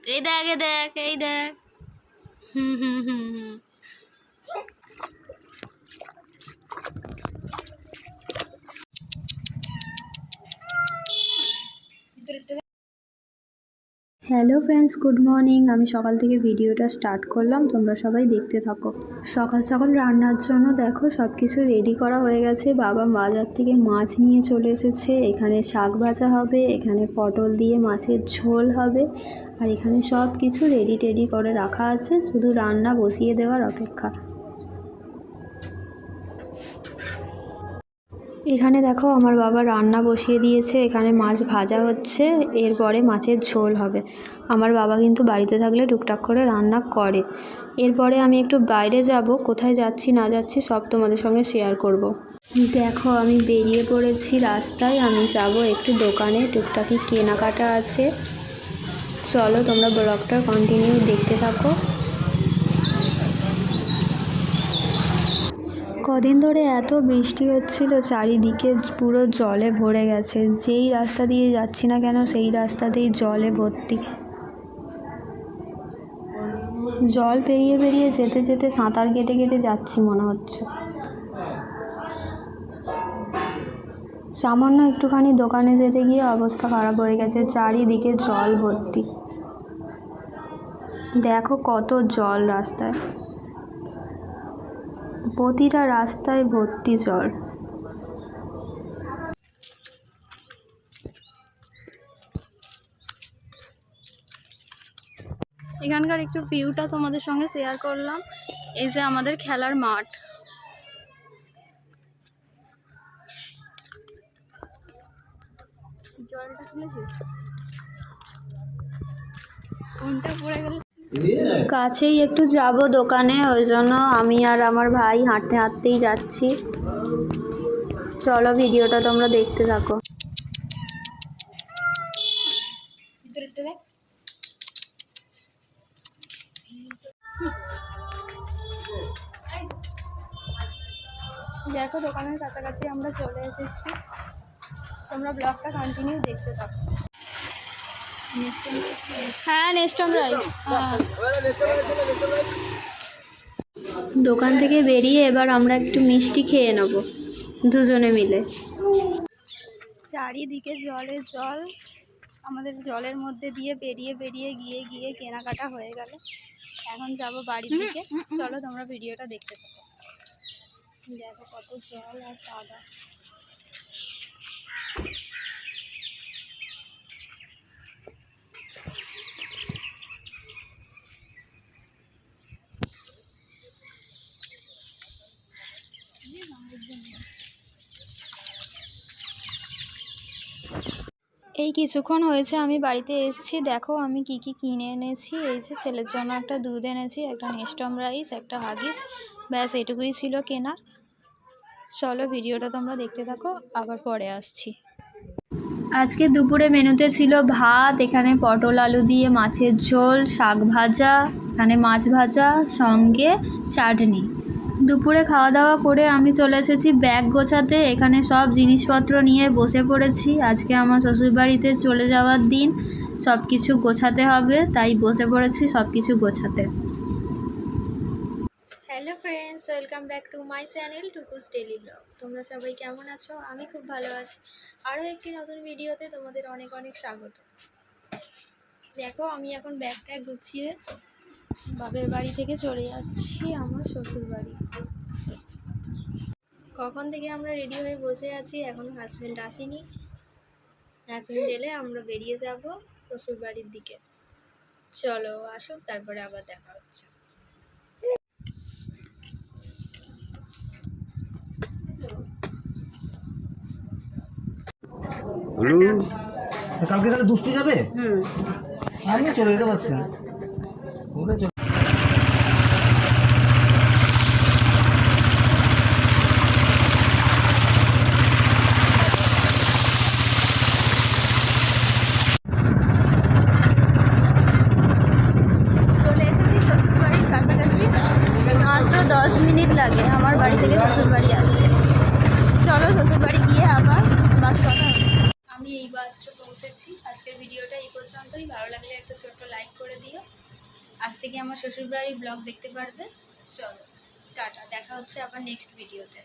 এই দেখ এই দেখ এই দেখ। হুম হুম হুম হুম। Hello friends, good morning. আমি সকাল থেকে ভিডিওটা স্টার্ট করলাম, তোমরা সবাই দেখতে থাকো। সকাল সকাল রান্নার জন্য দেখো সব কিছু রেডি করা হয়ে গেছে। বাবা বাজার থেকে মাছ নিয়ে চলে এসেছে। এখানে শাক ভাজা হবে, এখানে পটল দিয়ে মাছের ঝোল হবে, আর এখানে সব কিছু রেডি করে রাখা আছে, শুধু রান্না বসিয়ে দেওয়ার অপেক্ষা। এখানে দেখো আমার বাবা রান্না বসিয়ে দিয়েছে। এখানে মাছ ভাজা হচ্ছে, এরপরে মাছের ঝোল হবে। আমার বাবা কিন্তু বাড়িতে থাকলে টুকটাক করে রান্না করে। এরপরে আমি একটু বাইরে যাব, কোথায় যাচ্ছি না যাচ্ছি সব তোমাদের সঙ্গে শেয়ার করব। দেখো আমি বেরিয়ে পড়েছি রাস্তায়, আমি যাব একটু দোকানে, টুকটাকি কেনাকাটা আছে। চলো তোমরা ব্লগটা কন্টিনিউ দেখতে থাকো। কদিন ধরে এত বৃষ্টি হচ্ছিল, চারিদিকে পুরো জলে ভরে গেছে। যেই রাস্তা দিয়ে যাচ্ছি না কেন সেই রাস্তাতেই জলে ভর্তি। জল পেরিয়ে পেরিয়ে যেতে যেতে সাঁতার কেটে কেটে যাচ্ছি মনে হচ্ছে। সামান্য একটুখানি দোকানে যেতে গিয়ে অবস্থা খারাপ হয়ে গেছে, চারিদিকে জল ভর্তি। দেখো কত জল রাস্তায়, প্রতিটা রাস্তায় ভর্তি জল। এখানকার একটু ভিউটা তোমাদের সঙ্গে শেয়ার করলাম। এই যে আমাদের খেলার মাঠ। জলটা খুলেছিস? কোনটা পড়ে গেল? কাছেই একটু যাব দোকানে, ওই জন্য আমি আর আমার ভাই হাঁটতে হাঁটতেই যাচ্ছি। চলো ভিডিওটা তোমরা দেখতে থাকো। দেখো দোকানের কাছাকাছি আমরা চলে এসেছি, তোমরা ব্লগটা কন্টিনিউ দেখতে থাকো। হ্যাঁ নেস্টম রাইস। দোকান থেকে বেরিয়ে এবার আমরা একটু মিষ্টি খেয়ে নেব দুজনে মিলে। চারিদিকে জলে জল, আমাদের জলের মধ্যে দিয়ে বেরিয়ে বেরিয়ে গিয়ে গিয়ে কেনাকাটা হয়ে গেল। এখন যাব বাড়ির দিকে। চলো তোমরা ভিডিওটা দেখতে থাকো। দেখো কত জল আর কাদা। এই কিছুক্ষণ হয়েছে আমি বাড়িতে এসেছি। দেখো আমি কি কি কিনে এনেছি। এই যে ছেলের জন্য একটা দুধ এনেছি, একটা নেস্টম রাইস, একটা হাগিস, ব্যাস এটুকুই ছিল কেনার। চলো ভিডিওটা তোমরা দেখতে থাকো, আবার পরে আসছি। আজকে দুপুরে মেনুতে ছিল ভাত, এখানে পটল আলু দিয়ে মাছের ঝোল, শাক ভাজা, এখানে মাছ ভাজা, সঙ্গে চাটনি। দুপুরে খাওয়া দাওয়া করে আমি চলে এসেছি ব্যাগ গোছাতে। এখানে সব জিনিসপত্র নিয়ে বসে পড়েছি। আজকে আমার শ্বশুরবাড়িতে চলে যাওয়ার দিন, সব কিছু গোছাতে হবে, তাই বসে পড়েছি সব কিছু গোছাতে। Hello friends, welcome back to my channel Tukus daily vlog. তোমরা সবাই কেমন আছো? আমি খুব ভালো আছি। আরও একটি নতুন ভিডিওতে তোমাদের অনেক অনেক স্বাগত। দেখো আমি এখন ব্যাগটা গুছিয়ে বাপের বাড়ি থেকে চলে যাচ্ছি আমার শ্বশুর বাড়ি। কখন থেকে আমরা রেডি হয়ে বসে আছি, এখনও হাজব্যান্ড আসেনি। হাজব্যান্ড এলে আমরা বেরিয়ে যাব শ্বশুর বাড়ির দিকে। চলো আসুক, তারপরে আবার দেখা হচ্ছে। কালকে তাহলে দুষ্টু যাবে। আমি চলে যেতে পারছেন। চলে এসেছি শ্বশুর বাড়ির কাছাকাছি, মাত্র 10 মিনিট লাগে আমার বাড়ি থেকে শ্বশুর বাড়ি আসতে। চলো শ্বশুর বাড়ি গিয়ে আবার বাস কথা হবে। আমি এই মাত্র পৌঁছেছি। আজকের ভিডিওটা এই পর্যন্তই। ভালো লাগলে একটা ছোট্ট একটা লাইক করে দিও। আজ থেকে আমার শ্বশুরবাড়ির ব্লগ দেখতে পারবে। চলো টাটা, দেখা হচ্ছে আবার নেক্সট ভিডিওতে।